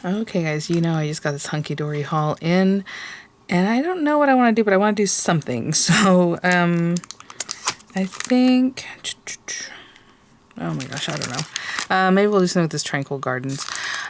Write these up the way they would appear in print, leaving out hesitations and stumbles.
Okay guys, you know I just got this Hunkydory haul in and I don't know what I want to do, but I want to do something. So I think, oh my gosh, I don't know. Maybe we'll do something with this Tranquil Gardens.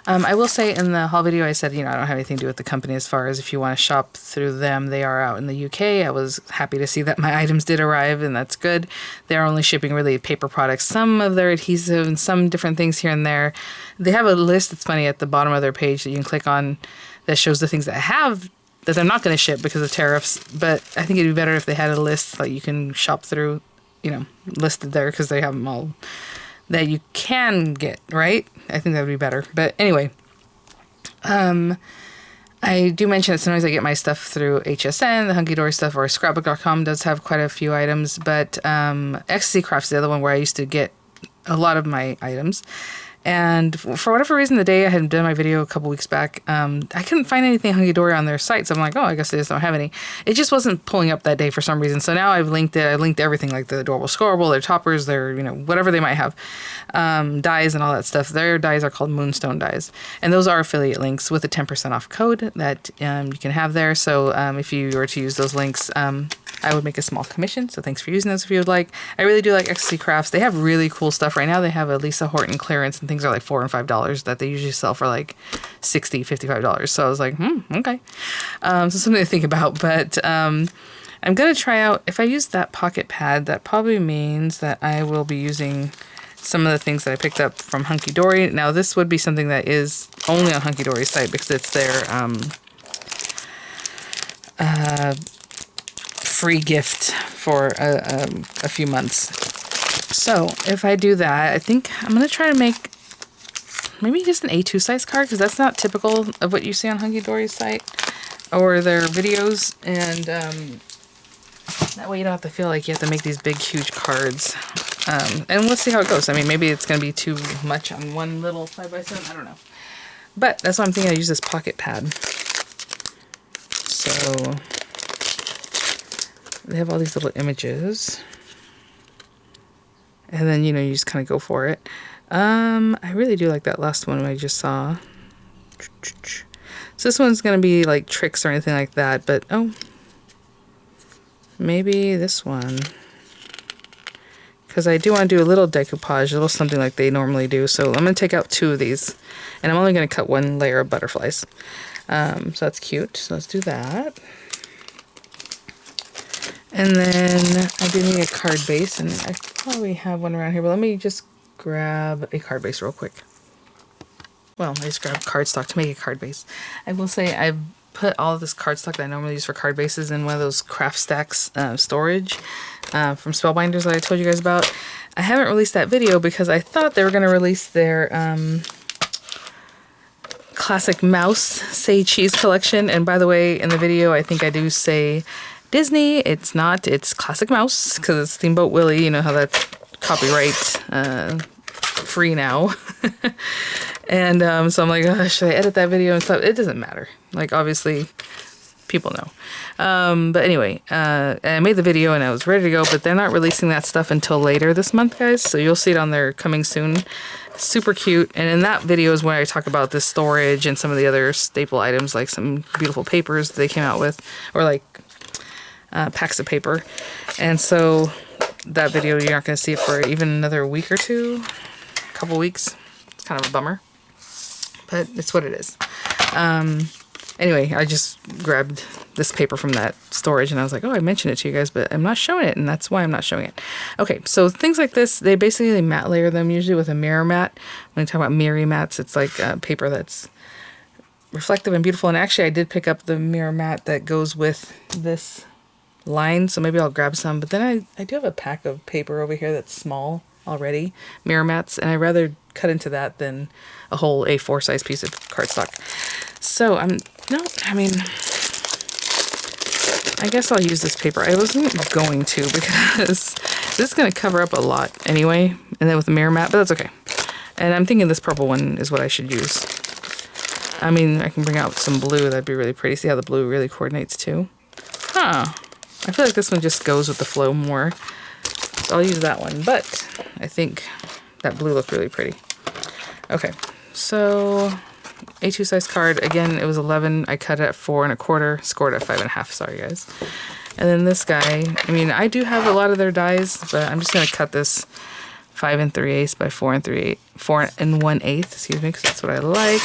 I will say in the haul video I said, you know, I don't have anything to do with the company as far as if you want to shop through them. They are out in the UK. I was happy to see that my items did arrive, and that's good. They're only shipping really paper products, some of their adhesive and some different things here and there. They have a list that's funny at the bottom of their page that you can click on that shows the things that have that they're not going to ship because of tariffs. But I think it'd be better if they had a list that you can shop through, you know, listed there, because they have them all that you can get, right? I think that would be better. But anyway, I do mention that sometimes I get my stuff through HSN, the Hunkydory stuff, or scrapbook.com does have quite a few items, but Ecstasy Crafts is the other one where I used to get a lot of my items. And for whatever reason, the day I had done my video a couple weeks back, I couldn't find anything Hunkydory on their site. So I'm like, oh, I guess they just don't have any. It just wasn't pulling up that day for some reason. So now I've linked it. I linked everything, like the Adorable Scorable, their toppers, their, you know, whatever they might have, dies and all that stuff. Their dies are called Moonstone dies. And those are affiliate links with a 10% off code that you can have there. So if you were to use those links, I would make a small commission. So thanks for using those if you would like. I really do like Ecstasy Crafts. They have really cool stuff right now. They have a Lisa Horton clearance, and things are like $4 and $5 that they usually sell for like $60, $55. So I was like, okay. So something to think about. But I'm going to try out, if I use that pocket pad, that probably means that I will be using some of the things that I picked up from Hunkydory. Now this would be something that is only on Hunkydory's site because it's their free gift for a few months. So if I do that, I think I'm going to try to make maybe just an A2 size card, because that's not typical of what you see on Hunkydory's site or their videos. And that way you don't have to feel like you have to make these big, huge cards. And let's see how it goes. I mean, maybe it's going to be too much on one little 5x7. I don't know. But that's why I'm thinking I use this pocket pad. So they have all these little images. And then, you know, you just kind of go for it. I really do like that last one I just saw. So this one's going to be like tricks or anything like that. But, oh, maybe this one. Because I do want to do a little decoupage, a little something like they normally do. So I'm going to take out 2 of these. And I'm only going to cut 1 layer of butterflies. So that's cute. So let's do that. And then I do need a card base, and I probably have one around here, but let me just grab a card base real quick. Well, I just grabbed cardstock to make a card base. I will say I've put all of this cardstock that I normally use for card bases in one of those craft stacks storage from Spellbinders that I told you guys about. I haven't released that video because I thought they were going to release their classic mouse say cheese collection. And by the way, in the video, I think I do say Disney. It's not. It's Classic Mouse, because it's Steamboat Willie. You know how that's copyright free now. And so I'm like, oh, should I edit that video and stuff? It doesn't matter. Like, obviously, people know. But anyway, I made the video and I was ready to go, but they're not releasing that stuff until later this month, guys. So you'll see it on their coming soon. Super cute. And in that video is where I talk about the storage and some of the other staple items, like some beautiful papers they came out with, or like packs of paper. And so that video, you're not going to see it for even another week or two, a couple weeks. It's kind of a bummer, but it's what it is. Anyway, I just grabbed this paper from that storage and I was like, oh, I mentioned it to you guys, but I'm not showing it, and that's why I'm not showing it. Okay, so things like this, they basically matte layer them usually with a mirror mat. When I talk about mirror mats, it's like paper that's reflective and beautiful. And actually, I did pick up the mirror mat that goes with this line, so maybe I'll grab some. But then I do have a pack of paper over here that's small already, mirror mats, and I'd rather cut into that than a whole A4 size piece of cardstock. So I guess I'll use this paper. I wasn't going to, because this is going to cover up a lot anyway, and then with the mirror mat, but that's okay. And I'm thinking this purple one is what I should use. I mean, I can bring out some blue. That'd be really pretty. See how the blue really coordinates too? Huh. I feel like this one just goes with the flow more. So I'll use that one. But I think that blue looked really pretty. Okay. So A2 size card. Again, it was 11. I cut it at 4 1/4, scored at 5 1/2. Sorry, guys. And then this guy, I mean, I do have a lot of their dies, but I'm just going to cut this 5 3/8 by 4 1/8, excuse me, because that's what I like.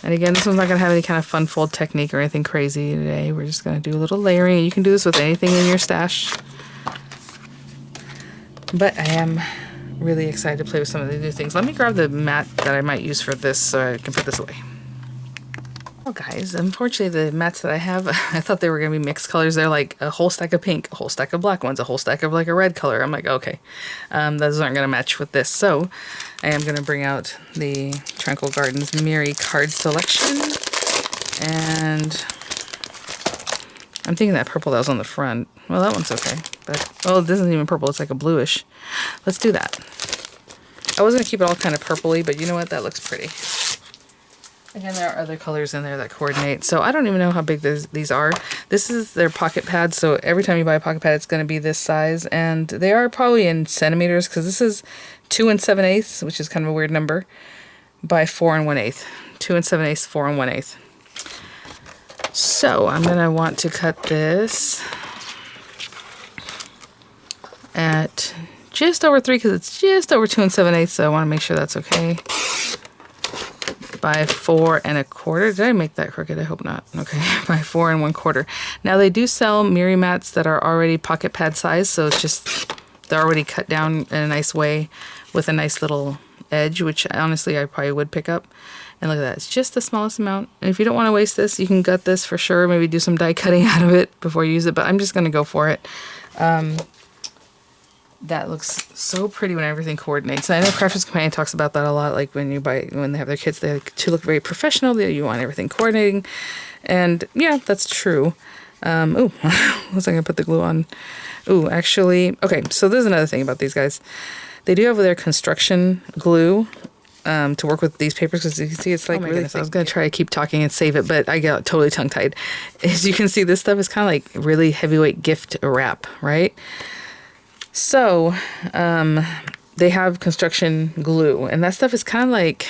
And again, this one's not going to have any kind of fun fold technique or anything crazy today. We're just going to do a little layering. You can do this with anything in your stash. But I am really excited to play with some of the new things. Let me grab the mat that I might use for this so I can put this away. Well, guys, unfortunately, the mats that I have, I thought they were going to be mixed colors. They're like a whole stack of pink, a whole stack of black ones, a whole stack of like a red color. I'm like, okay, those aren't going to match with this. So I am going to bring out the Tranquil Gardens Miri card selection. And I'm thinking that purple that was on the front. Well, that one's okay. But, oh, this isn't even purple. It's like a bluish. Let's do that. I was going to keep it all kind of purpley, but you know what? That looks pretty. Again, there are other colors in there that coordinate. So I don't even know how big these are. This is their pocket pad. So every time you buy a pocket pad, it's going to be this size. And they are probably in centimeters because this is 2 7/8, which is kind of a weird number, by 4 1/8. 2 7/8, 4 1/8. So I'm going to want to cut this at just over 3 because it's just over 2 7/8. So I want to make sure that's okay. By 4 1/4. Did I make that crooked? I hope not. Okay, by 4 1/4. Now they do sell Miri mats that are already pocket pad size, so it's just they're already cut down in a nice way with a nice little edge, which honestly I probably would pick up. And look at that, it's just the smallest amount. And if you don't want to waste this, you can gut this for sure. Maybe do some die cutting out of it before you use it, but I'm just gonna go for it. That looks so pretty when everything coordinates. I know Crafters Companion talks about that a lot, like when they have their kids, they like to look very professional. You want everything coordinating. And yeah, that's true. Ooh, was I going to put the glue on? Ooh, actually, okay, so there's another thing about these guys. They do have their construction glue to work with these papers, because you can see it's like really thick. I was going to try to keep talking and save it, but I got totally tongue-tied. As you can see, this stuff is kind of like really heavyweight gift wrap, right? So, they have construction glue, and that stuff is kind of like,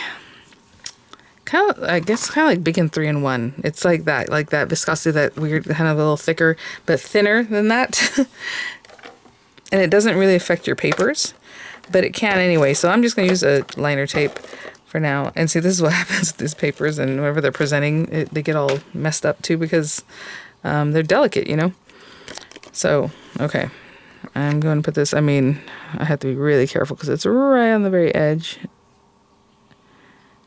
I guess kind of like Big and 3-in-1. It's like that viscosity, that weird, kind of a little thicker, but thinner than that. And it doesn't really affect your papers, but it can anyway. So I'm just going to use a liner tape for now. And see, this is what happens with these papers, and whenever they're presenting, they get all messed up too, because they're delicate, you know? So, okay. I'm going to put this, I mean, I have to be really careful because it's right on the very edge.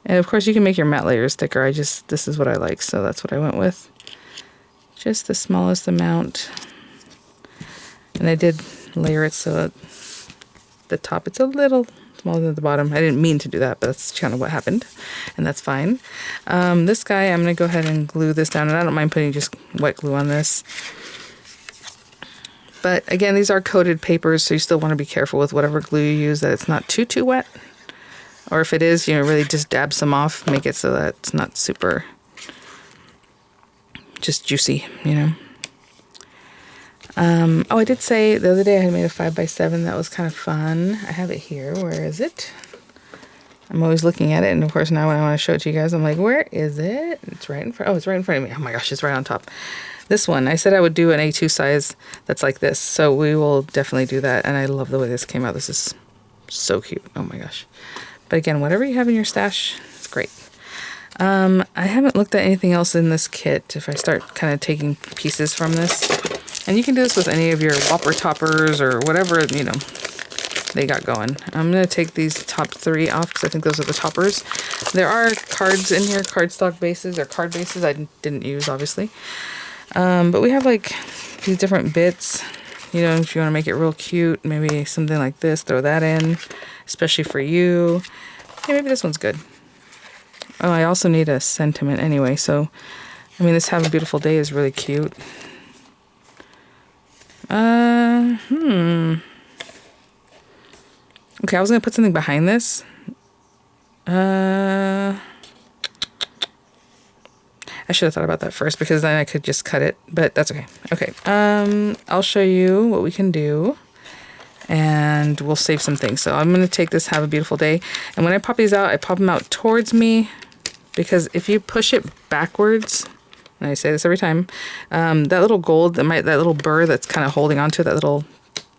And of course you can make your matte layers thicker. This is what I like, so that's what I went with. Just the smallest amount. And I did layer it so at the top it's a little smaller than the bottom. I didn't mean to do that, but that's kind of what happened. And that's fine. This guy, I'm going to go ahead and glue this down. And I don't mind putting just wet glue on this. But again, these are coated papers, so you still want to be careful with whatever glue you use, that it's not too wet. Or if it is, you know, really just dab some off, make it so that it's not super just juicy, you know. Oh, I did say the other day I had made a 5x7. That was kind of fun. I have it here. Where is it? I'm always looking at it, and of course now when I want to show it to you guys, I'm like, where is it? It's right in front. Oh, it's right in front of me. Oh my gosh, it's right on top. This one, I said I would do an A2 size that's like this, so we will definitely do that. And I love the way this came out. This is so cute. Oh my gosh. But again, whatever you have in your stash, it's great. I haven't looked at anything else in this kit. If I start kind of taking pieces from this, and you can do this with any of your Whopper toppers or whatever, you know, they got going. I'm going to take these top 3 off because I think those are the toppers. There are cards in here, cardstock bases or card bases I didn't use, obviously. But we have like these different bits, you know, if you want to make it real cute, maybe something like this, throw that in, especially for you. Yeah, maybe this one's good. Oh, I also need a sentiment anyway, so, I mean, this Have a Beautiful Day is really cute. Okay, I was going to put something behind this. I should have thought about that first, because then I could just cut it, but that's okay. Okay, I'll show you what we can do. and we'll save some things. So I'm gonna take this Have a Beautiful Day, and when I pop these out, I pop them out towards me, because if you push it backwards, and I say this every time, that little gold, that little burr that's kind of holding onto that little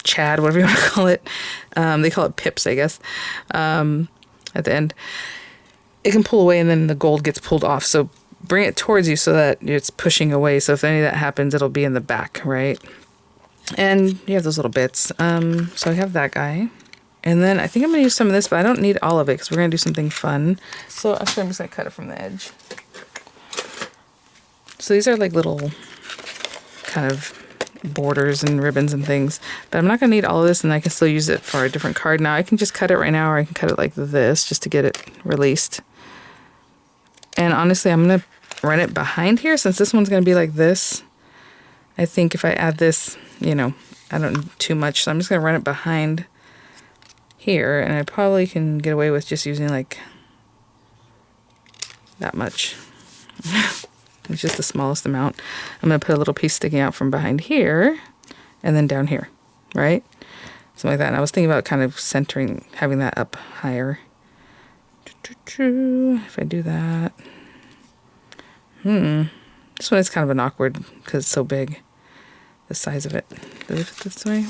chad, whatever you want to call it, they call it pips, I guess, at the end, it can pull away and then the gold gets pulled off. So bring it towards you so that it's pushing away. So if any of that happens, it'll be in the back, right? And you have those little bits. So I have that guy. And then I think I'm going to use some of this, but I don't need all of it because we're going to do something fun. So actually I'm just going to cut it from the edge. So these are like little kind of borders and ribbons and things, but I'm not going to need all of this, and I can still use it for a different card. Now I can just cut it right now, or I can cut it like this just to get it released. And honestly, I'm going to run it behind here since this one's going to be like this. I think if I add this, you know, I don't need too much, so I'm just going to run it behind here, and I probably can get away with just using like that much. It's just the smallest amount. I'm going to put a little piece sticking out from behind here and then down here, right? Something like that. And I was thinking about kind of centering, having that up higher. If I do that. This one is kind of an awkward because it's so big. The size of it. Does it fit this way?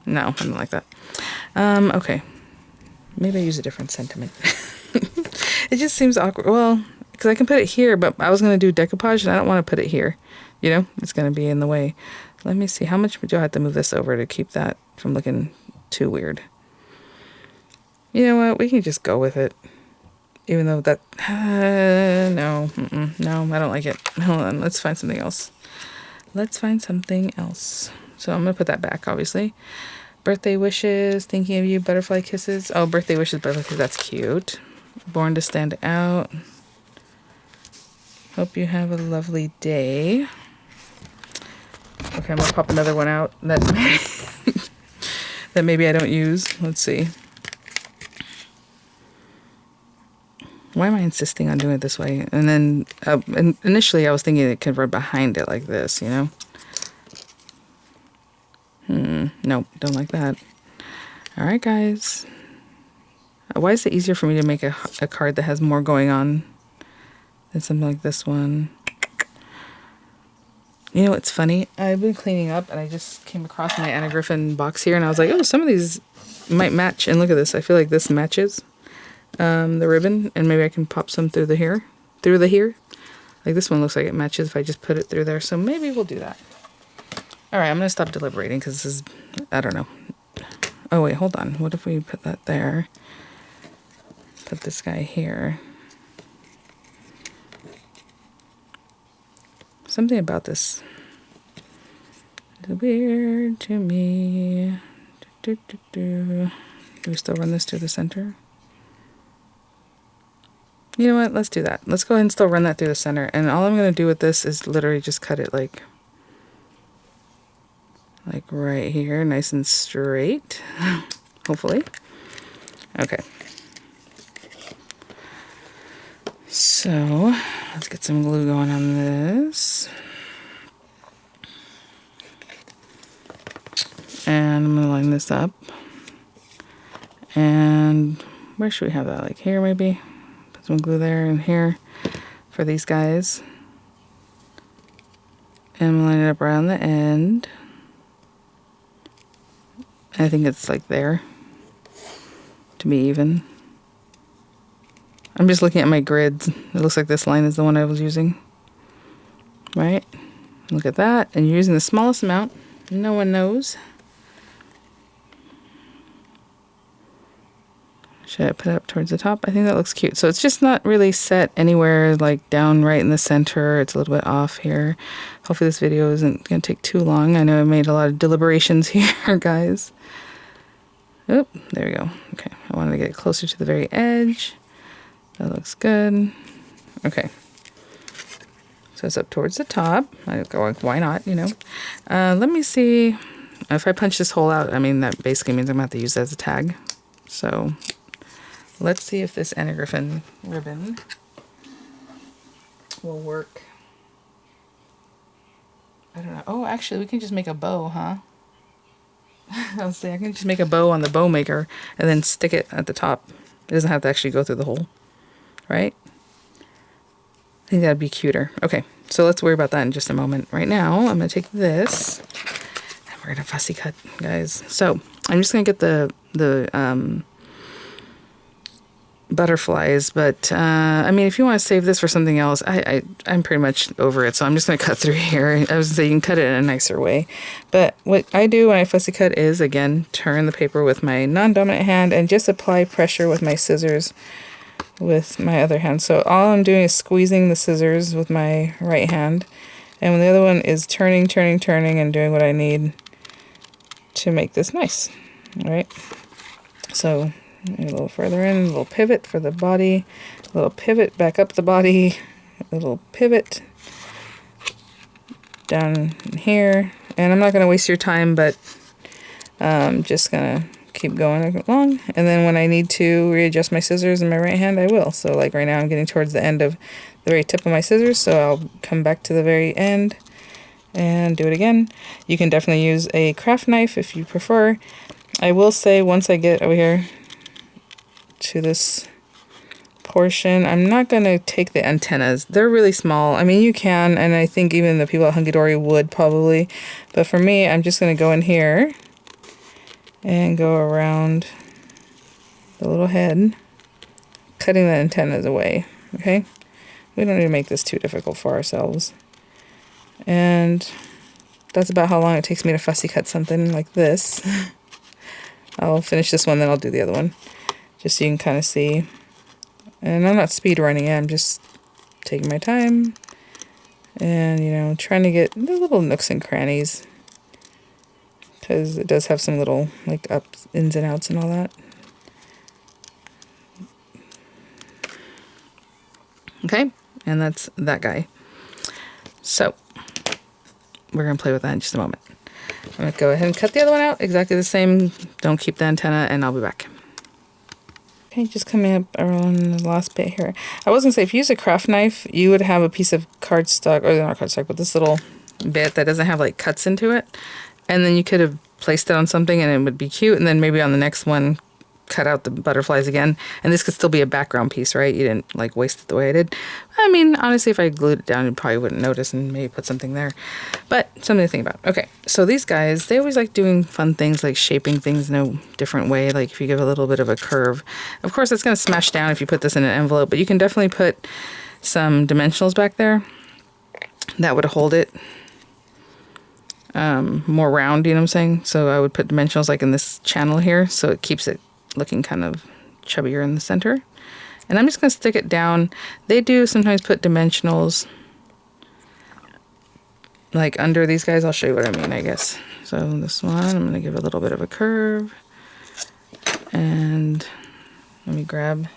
No, I don't like that. Okay. Maybe I use a different sentiment. It just seems awkward. Well, because I can put it here, but I was going to do decoupage, and I don't want to put it here. You know, it's going to be in the way. Let me see. How much do I have to move this over to keep that from looking too weird? You know what? We can just go with it. Even though that... no. No, I don't like it. Hold on. Let's find something else. Let's find something else. So I'm going to put that back, obviously. Birthday wishes. Thinking of you. Butterfly kisses. Oh, birthday wishes. Butterfly kisses. That's cute. Born to stand out. Hope you have a lovely day. Okay, I'm gonna pop another one out that that maybe I don't use. Let's see. Why am I insisting on doing it this way? And then initially I was thinking it could run behind it like this, you know? Nope, don't like that. All right, guys. Why is it easier for me to make a card that has more going on than something like this one? You know, it's funny. I've been cleaning up and I just came across my Anna Griffin box here and I was like, oh, some of these might match. And look at this. I feel like this matches the ribbon, and maybe I can pop some through the here. Like this one looks like it matches if I just put it through there. So maybe we'll do that. All right, I'm going to stop deliberating because this is, I don't know. Oh, wait, hold on. What if we put that there? Put this guy here. Something about this is weird to me. Do we still run this to the center? You know what? Let's do that. Let's go ahead and still run that through the center. And all I'm going to do with this is literally just cut it like right here, nice and straight, hopefully. Okay. So let's get some glue going on this. And I'm gonna line this up. And where should we have that? Like here, maybe? Put some glue there and here for these guys. And I'm gonna line it up around the end. I think it's like there to be even. I'm just looking at my grids. It looks like this line is the one I was using. Right? Look at that. And you're using the smallest amount. No one knows. Should I put it up towards the top? I think that looks cute. So it's just not really set anywhere like down right in the center. It's a little bit off here. Hopefully this video isn't going to take too long. I know I made a lot of deliberations here, guys. Oh, there we go. Okay, I wanted to get closer to the very edge. That looks good. Okay. So it's up towards the top. I go like, why not, you know? Let me see. If I punch this hole out, I mean, that basically means I'm going to have to use it as a tag. So let's see if this Anna Griffin ribbon will work. I don't know. Oh, actually, we can just make a bow, huh? I was saying I can just make a bow on the bow maker and then stick it at the top. It doesn't have to actually go through the hole, right? I think that'd be cuter. Okay, so let's worry about that in just a moment. Right now, I'm gonna take this and we're gonna fussy cut, guys. So I'm just gonna get the butterflies, but I mean, if you want to save this for something else, I'm pretty much over it, so I'm just going to cut through here. I was going to say you can cut it in a nicer way, but what I do when I fussy cut is, again, turn the paper with my non-dominant hand and just apply pressure with my scissors with my other hand. So all I'm doing is squeezing the scissors with my right hand, and when the other one is turning and doing what I need to make this nice. All right, so a little further in, a little pivot for the body, a little pivot back up the body, a little pivot down here. And I'm not going to waste your time, but I'm just going to keep going along. And then when I need to readjust my scissors in my right hand, I will. So like right now I'm getting towards the end of the very tip of my scissors, so I'll come back to the very end and do it again. You can definitely use a craft knife if you prefer. I will say once I get over here to this portion, I'm not going to take the antennas. They're really small. I mean, you can, and I think even the people at Hunkydory would probably, but for me, I'm just going to go in here and go around the little head, cutting the antennas away, okay? We don't need to make this too difficult for ourselves. And that's about how long it takes me to fussy cut something like this. I'll finish this one, then I'll do the other one, just so you can kind of see. And I'm not speed running it, I'm just taking my time and, you know, trying to get the little nooks and crannies, because it does have some little like ups, ins and outs and all that. Okay, and that's that guy. So we're gonna play with that in just a moment. I'm gonna go ahead and cut the other one out exactly the same. Don't keep the antenna, and I'll be back. Okay, just coming up around the last bit here. I was gonna say, if you use a craft knife, you would have a piece of cardstock, or not cardstock, but this little bit that doesn't have like cuts into it, and then you could have placed it on something and it would be cute, and then maybe on the next one cut out the butterflies again, and this could still be a background piece, right? You didn't like waste it the way I did. I mean, honestly, if I glued it down, you probably wouldn't notice, and maybe put something there, but something to think about. Okay, so these guys, they always like doing fun things, like shaping things in a different way. Like if you give a little bit of a curve, of course it's going to smash down if you put this in an envelope, but you can definitely put some dimensionals back there that would hold it more round, you know what I'm saying? So I would put dimensionals like in this channel here, so it keeps it looking kind of chubbier in the center. And I'm just going to stick it down. They do sometimes put dimensionals like under these guys. I'll show you what I mean, I guess. So this one, I'm going to give a little bit of a curve. And let me grab,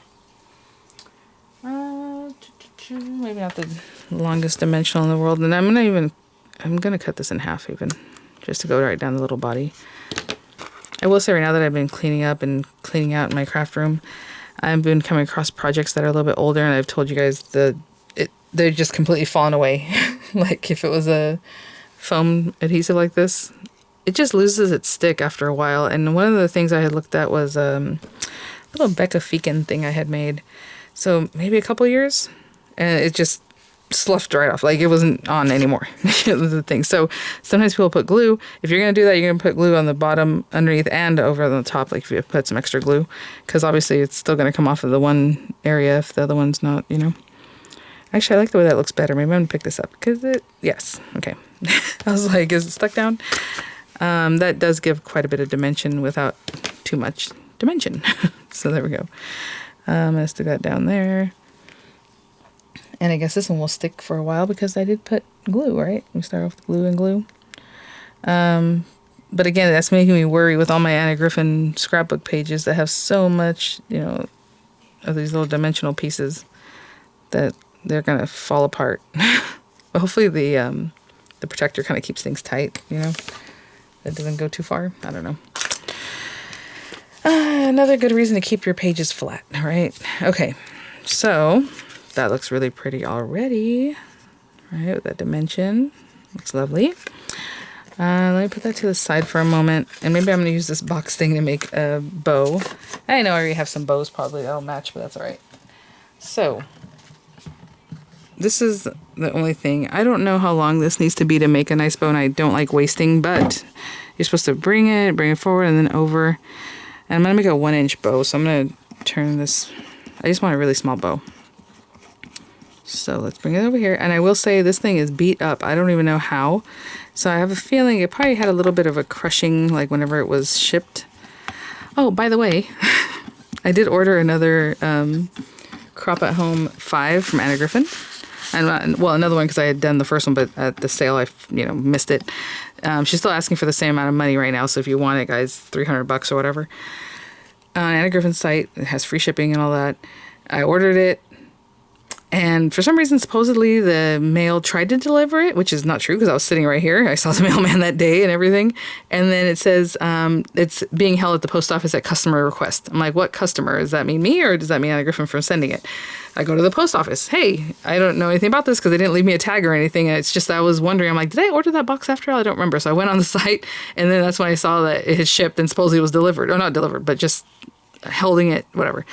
maybe not the longest dimensional in the world. And I'm going to cut this in half even, just to go right down the little body. I will say right now that I've been cleaning up and cleaning out in my craft room, I've been coming across projects that are a little bit older, and I've told you guys they're just completely fallen away. Like if it was a foam adhesive like this, it just loses its stick after a while. And one of the things I had looked at was a little Becca Feekin thing I had made. So maybe a couple years, and it just sloughed right off, like it wasn't on anymore. The thing. So sometimes people put glue. If you're gonna do that, you're gonna put glue on the bottom, underneath, and over on the top, like if you put some extra glue, because obviously it's still gonna come off of the one area if the other one's not, you know. Actually, I like the way that looks better. Maybe I'm gonna pick this up because yes, okay. I was like, is it stuck down? That does give quite a bit of dimension without too much dimension. So there we go. I'm gonna stick that down there. And I guess this one will stick for a while because I did put glue, right? We start off with glue and glue. But again, that's making me worry with all my Anna Griffin scrapbook pages that have so much, you know, of these little dimensional pieces that they're going to fall apart. But hopefully the protector kind of keeps things tight, you know. It doesn't go too far. I don't know. Another good reason to keep your pages flat, right? Okay, so that looks really pretty already, right, with that dimension. Looks lovely. Let me put that to the side for a moment. And maybe I'm going to use this box thing to make a bow. I know I already have some bows probably that'll match, but that's all right. So, this is the only thing. I don't know how long this needs to be to make a nice bow, and I don't like wasting, but you're supposed to bring it forward and then over. And I'm going to make a 1-inch bow, so I'm going to turn this. I just want a really small bow. So let's bring it over here. And I will say this thing is beat up. I don't even know how. So I have a feeling it probably had a little bit of a crushing, like whenever it was shipped. Oh, by the way, I did order another Crop at Home 5 from Anna Griffin. And well, another one because I had done the first one, but at the sale I missed it. She's still asking for the same amount of money right now, so if you want it, guys, $300 or whatever. On Anna Griffin's site, it has free shipping and all that. I ordered it, and for some reason, supposedly the mail tried to deliver it, which is not true because I was sitting right here. I saw the mailman that day and everything. And then it says it's being held at the post office at customer request. I'm like, what customer? Does that mean me or does that mean Anna Griffin for sending it? I go to the post office. Hey, I don't know anything about this because they didn't leave me a tag or anything. And it's just I was wondering. I'm like, did I order that box after all? I don't remember. So I went on the site, and then that's when I saw that it had shipped and supposedly it was delivered. Or not delivered, but just holding it, whatever.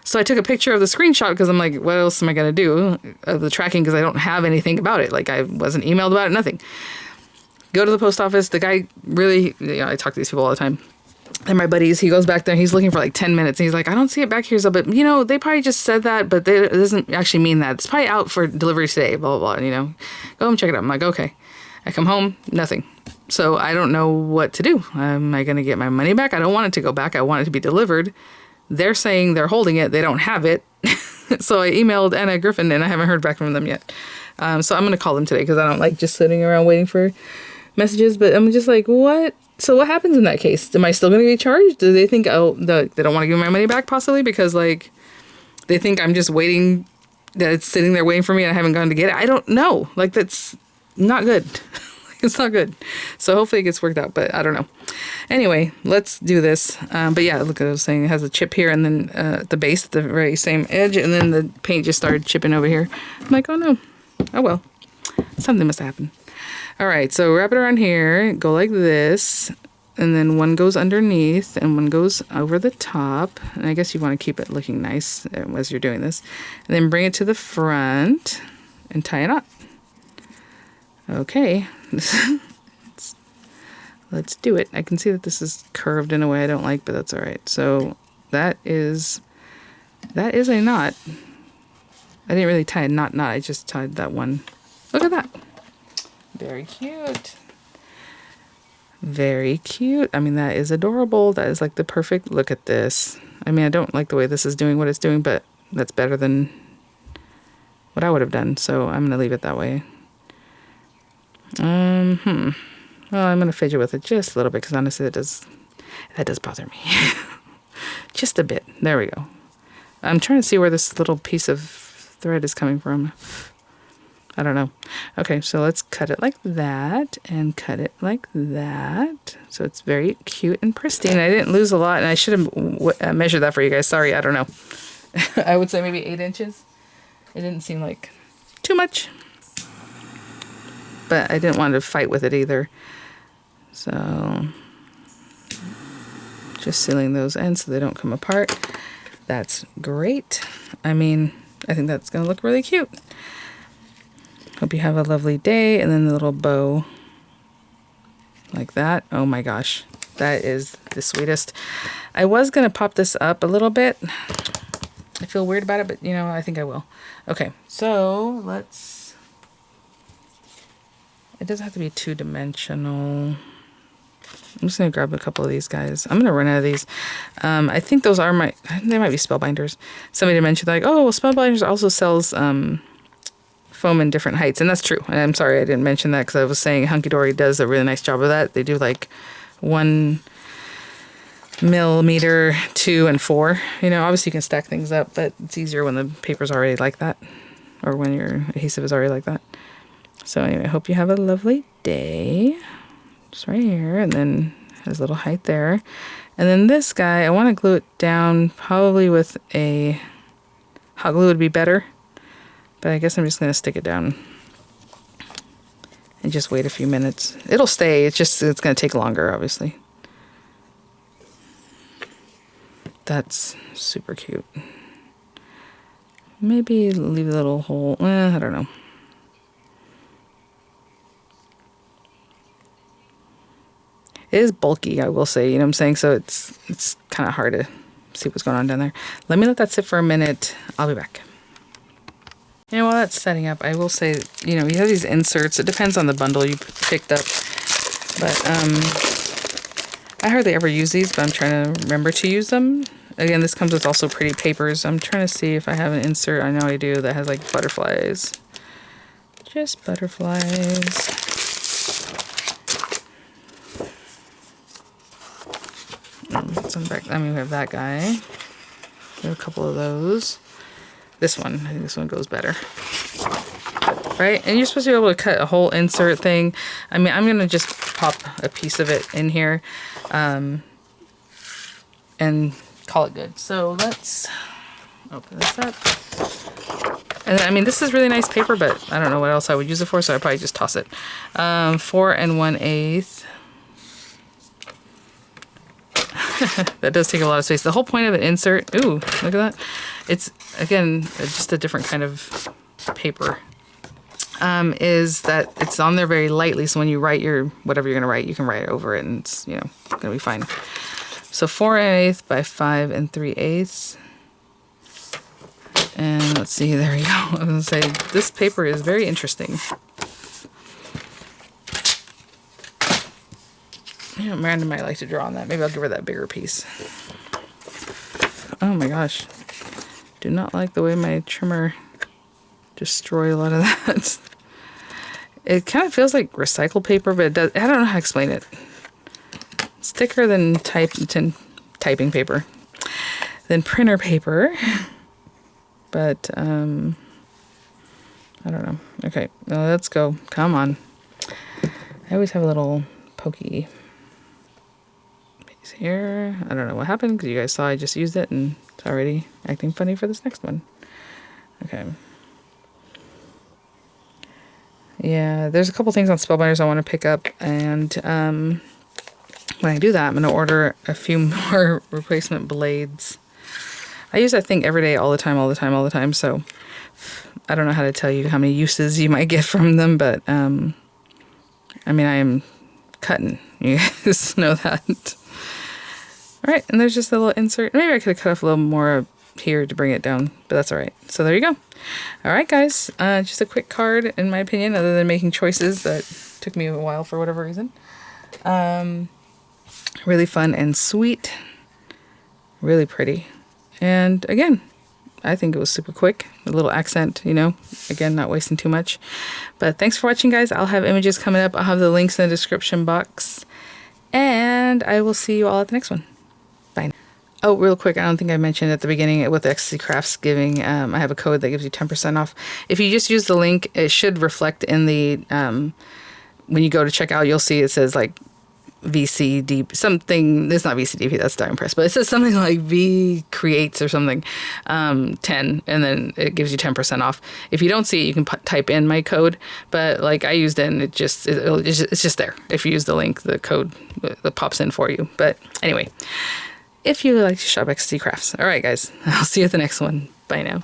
So I took a picture of the screenshot because I'm like, what else am I going to do of the tracking because I don't have anything about it. Like I wasn't emailed about it, nothing. Go to the post office. The guy really, I talk to these people all the time. They're my buddies. He goes back there. He's looking for like 10 minutes. And he's like, I don't see it back here. So, but they probably just said that, but it doesn't actually mean that. It's probably out for delivery today, blah, blah, blah, Go and check it out. I'm like, okay. I come home, nothing. So I don't know what to do. Am I going to get my money back? I don't want it to go back. I want it to be delivered. They're saying they're holding it. They don't have it. So I emailed Anna Griffin, and I haven't heard back from them yet. So I'm going to call them today because I don't like just sitting around waiting for messages. But I'm just like, what? So what happens in that case? Am I still going to be charged? Do they think, they don't want to give my money back possibly because, like, they think I'm just waiting, that it's sitting there waiting for me and I haven't gone to get it? I don't know. Like, that's not good. It's not good. So hopefully it gets worked out, but I don't know. Anyway, let's do this. But yeah, look at I was saying, it has a chip here and then at the base, at the very same edge, and then the paint just started chipping over here. I'm like, oh no. Oh well. Something must have happened. All right, so wrap it around here, go like this, and then one goes underneath and one goes over the top. And I guess you want to keep it looking nice as you're doing this. And then bring it to the front and tie a knot. Okay. Let's do it. I can see that this is curved in a way I don't like, but that's all right. So that is a knot. I didn't really tie a knot. I just tied that one. Look at that. Very cute. Very cute. I mean, that is adorable. That is like the perfect look at this. I mean, I don't like the way this is doing what it's doing, but that's better than what I would have done. So I'm going to leave it that way. Well, I'm going to fidget with it just a little bit because honestly that does bother me. Just a bit. There we go. I'm trying to see where this little piece of thread is coming from. I don't know. Okay, so let's cut it like that and cut it like that. So it's very cute and pristine. I didn't lose a lot, and I should have measured that for you guys. Sorry, I don't know. I would say maybe 8 inches. It didn't seem like too much. But I didn't want to fight with it either. So just sealing those ends so they don't come apart. That's great. I mean, I think that's going to look really cute. Hope you have a lovely day. And then the little bow like that. Oh my gosh. That is the sweetest. I was going to pop this up a little bit. I feel weird about it, but I think I will. Okay, so let's... It doesn't have to be 2-dimensional. I'm just going to grab a couple of these guys. I'm going to run out of these. I think those are they might be spellbinders. Somebody mentioned like, oh, well, spellbinders also sells foam in different heights. And that's true. And I'm sorry I didn't mention that because I was saying Hunkydory does a really nice job of that. They do like 1 millimeter, 2, and 4. Obviously you can stack things up, but it's easier when the paper's already like that or when your adhesive is already like that. So anyway, I hope you have a lovely day. Just right here, and then has a little height there. And then this guy, I want to glue it down probably with a hot glue would be better. But I guess I'm just going to stick it down and just wait a few minutes. It'll stay. It's going to take longer, obviously. That's super cute. Maybe leave a little hole. I don't know. It is bulky, I will say, you know what I'm saying? So it's kind of hard to see what's going on down there. Let me let that sit for a minute. I'll be back. You know, while that's setting up, I will say, you know, you have these inserts. It depends on the bundle you picked up. But I hardly ever use these, but I'm trying to remember to use them. Again, this comes with also pretty papers. I'm trying to see if I have an insert. I know I do, that has like butterflies. Just butterflies. I mean, we have that guy. We have a couple of those. This one, I think this one goes better. Right? And you're supposed to be able to cut a whole insert thing. I mean, I'm going to just pop a piece of it in here and call it good. So let's open this up. And I mean, this is really nice paper, but I don't know what else I would use it for, so I'd probably just toss it. 4 1/8. That does take a lot of space. The whole point of an insert, ooh, look at that. It's, again, just a different kind of paper, is that it's on there very lightly. So when you write your, whatever you're going to write, you can write over it and it's, you know, going to be fine. So 4 1/8 by 5 3/8. And let's see, there you go. I was going to say, this paper is very interesting. You know, Miranda might like to draw on that. Maybe I'll give her that bigger piece. Oh my gosh. Do not like the way my trimmer destroyed a lot of that. It kind of feels like recycled paper, but it does. I don't know how to explain it. It's thicker than typing paper. Than printer paper. But, I don't know. Okay, well, let's go. Come on. I always have a little pokey piece here. I don't know what happened because you guys saw I just used it and it's already acting funny for this next one. Okay. Yeah, there's a couple things on Spellbinders I want to pick up, and when I do that, I'm going to order a few more replacement blades. I use that thing every day, all the time, so I don't know how to tell you how many uses you might get from them, but I mean, I am cutting. You guys know that. All right, and there's just a little insert. Maybe I could have cut off a little more here to bring it down, but that's all right. So there you go. All right, guys, just a quick card, in my opinion, other than making choices that took me a while for whatever reason. Really fun and sweet. Really pretty. And again, I think it was super quick. A little accent, you know, again, not wasting too much. But thanks for watching, guys. I'll have images coming up. I'll have the links in the description box. And I will see you all at the next one. Bye. Oh, real quick, I don't think I mentioned at the beginning with Ecstasy Crafts giving, I have a code that gives you 10% off. If you just use the link, it should reflect in the, when you go to checkout, you'll see it says like VCD, something, it's not VCDP, that's Diamond Press, but it says something like VianneyCreates or something, 10, and then it gives you 10% off. If you don't see it, you can type in my code, but like I used it and it's just there. If you use the link, the code that pops in for you. But anyway, if you like to shop Ecstasy Crafts. All right, guys, I'll see you at the next one. Bye now.